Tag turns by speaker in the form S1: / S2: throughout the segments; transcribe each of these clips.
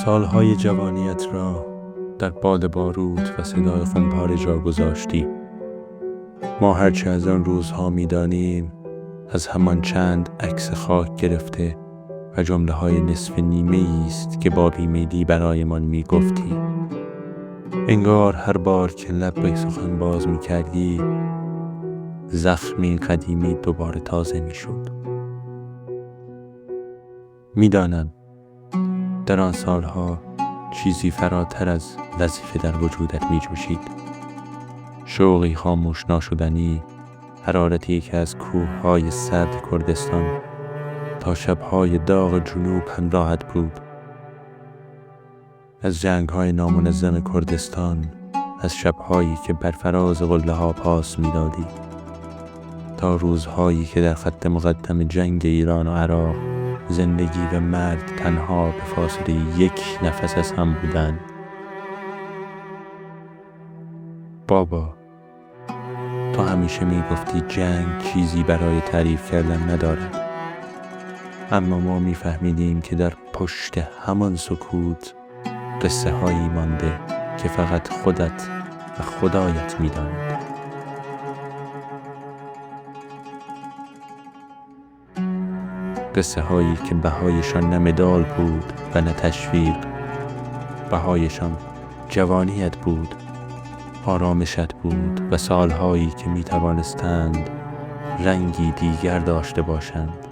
S1: سالهای جوانیت را در باد باروت و صدای خونپاره جا گذاشتی. ما هرچه از آن روزها می‌دانیم از همان چند عکس خاک گرفته و جمله‌های نصف نیمه است که با بیمیلی برایمان می‌گفتی. انگار هر بار که لب به سخن باز می‌کردی زخمی قدیمی دوباره تازه می‌شد. می‌دانم در آن سالها چیزی فراتر از وظیفه در وجودت می‌جوشید. شوقی خاموش ناشدنی، حرارتی که از کوه‌های سرد کردستان تا شب‌های داغ جنوب همراهت بود. از جنگ‌های نامنظم کردستان، از شب‌هایی که بر فراز قله‌ها پاس می‌دادی، تا روزهایی که در خط مقدم جنگ ایران و عراق زندگی و مرگ تنها به فاصله یک نفس از هم بودند. بابا، تو همیشه میگفتی جنگ چیزی برای تعریف کردن ندارد، اما ما میفهمیدیم که در پشت همان سکوت قصه هایی مانده که فقط خودت و خدایت میداند. قصه هایی که بهایشان نه مدال بود و نه تشویق، بهایشان جوانیت بود، آرامشت بود و سالهایی که می توانستند رنگی دیگر داشته باشند.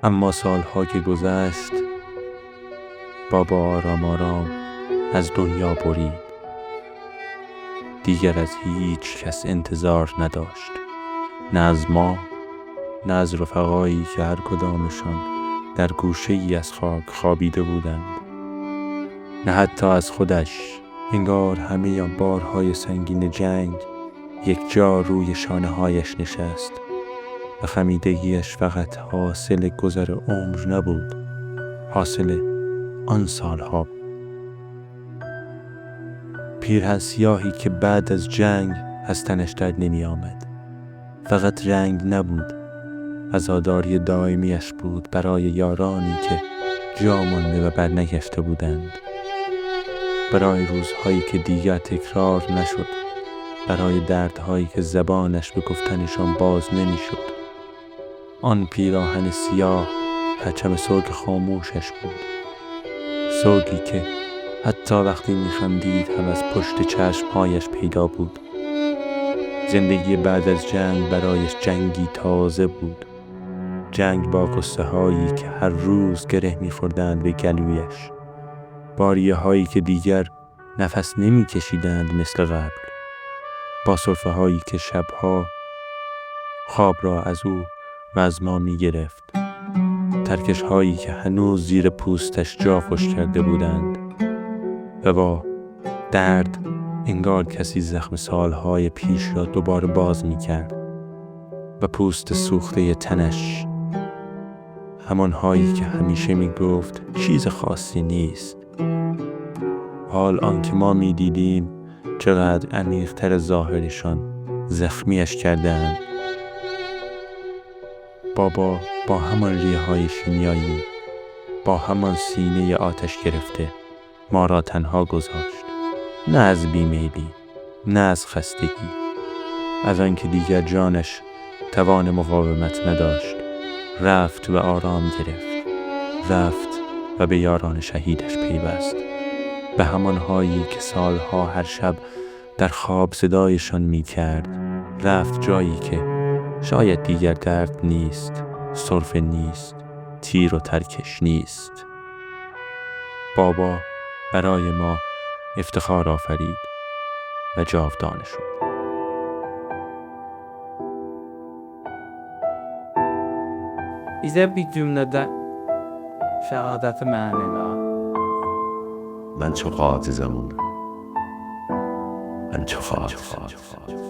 S1: اما سالها که گذشت، بابا آرام آرام از دنیا برید. دیگر از هیچ کس انتظار نداشت، نه از ما، نه از رفقایی که هر کدامشان در گوشه ای از خاک خوابیده بودند، نه حتی از خودش. انگار همه بارهای سنگین جنگ یک جا روی شانه هایش نشست و خمیدگیش فقط حاصل گذر عمر نبود، حاصل آن سالها. پیرهن سیاهی که بعد از جنگ از تنش در نمی آمد، فقط رنگ نبود، عزاداری دائمیش بود برای یارانی که جا مانده و برنگشته بودند، برای روزهایی که دیگر تکرار نشد، برای دردهایی که زبانش به گفتنشان باز نمیشد. آن پیراهن سیاه پرچم سوگ خاموشش بود، سوگی که حتی وقتی میخندید هم از پشت چشمهایش پیدا بود. زندگی بعد از جنگ برایش جنگی تازه بود، جنگ با قصه هایی که هر روز گره میخوردند به گلویش، باریه هایی که دیگر نفس نمی کشیدند مثل قبل، با سرفه هایی که شبها خواب را از او و از ما می گرفت، ترکش هایی که هنوز زیر پوستش جا خوش کرده بودند و با درد انگار کسی زخم سالهای پیش را دوباره باز می کرد و پوست سوخته تنش، همان هایی که همیشه می گفت چیز خاصی نیست. حال آنکه ما می دیدیم چقدر عمیق‌تر ظاهرشان زخمیش کردند. بابا با همان ریه‌های شیمیایی، با همان سینه آتش گرفته ما را تنها گذاشت، نه از بیمیلی، نه از خستگی، از آنکه دیگر جانش توان مقاومت نداشت. رفت و آرام گرفت، رفت و به یاران شهیدش پیوست، به همانهایی که سالها هر شب در خواب صدایشان می کرد. رفت جایی که شاید دیگر درد نیست، سرفه نیست، تیر و ترکش نیست. بابا برای ما افتخار آفرید و جاودانه شد.
S2: bize bir cümlede şehadeti mənələ.
S3: من çok عاجزم، من çok عاجزم.